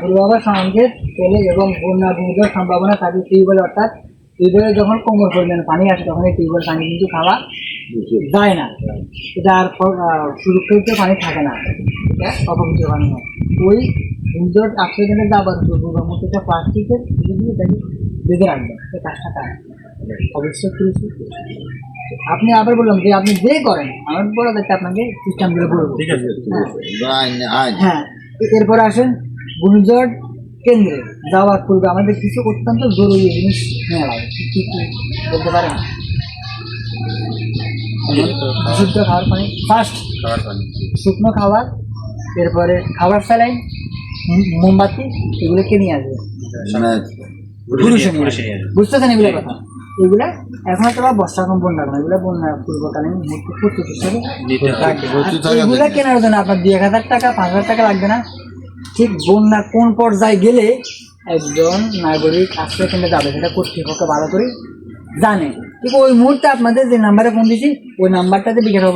পূর্বাভাস সংকেত পেলে এবং বন্যা ভূমিধস সম্ভাবনা থাকে টিউবওয়েল, অর্থাৎ টিউবওয়েলে যখন কোমর পরিমাণে পানি আসে তখন এই টিউবওয়েল পানি কিন্তু খাওয়া যায় না, এটা আর সুরক্ষিত পানি থাকে না, এটা অপবিত্র পানি হয়। ওই ভূমিধস আশ্রয়কেন্দ্রের দাবার মধ্যে প্লাস্টিকের দিয়ে তাকে বেঁধে রাখবেন, এই কাজটা কাজ অবশ্যই করেছি। আপনি আবার বললাম যে আপনি যে করেন আমার বড় দেখতে আপনাকে সিস্টেমগুলো বলবো, ঠিক আছে? হ্যাঁ, এরপরে আসেন ঘূর্ণিঝড় কেন্দ্রে যাওয়ার পূর্বে আমাদের কিছু অত্যন্ত জরুরি জিনিস নেওয়া লাগে। কি বলতে পারেন? বিশুদ্ধ খাওয়ার পানি, ফার্স্ট শুকনো খাবার, এরপরে খাবার স্যালাইন, মোমবাতি, এগুলো কে নিয়ে আসবে? বুঝতেছেন এগুলো কথা? এগুলা এখন তো বর্ষা কম্পন রাখবেন, এগুলো বন্যা পূর্বকালীন প্রস্তুত হিসেবে এগুলো কেনার জন্য আপনার 2,000 টাকা 5,000 টাকা লাগবে না। ঠিক বন্যা কোন পর্যায়ে গেলে একজন নাগরিক আশ্রয় কেন্দ্রে যাবে সেটা কর্তৃপক্ষ ভালো করে জানে। ঠিক ওই মুহূর্তে আপনাদের যে নাম্বারে ফোন দিয়েছি ওই নাম্বারটাতে বিজ্ঞাপন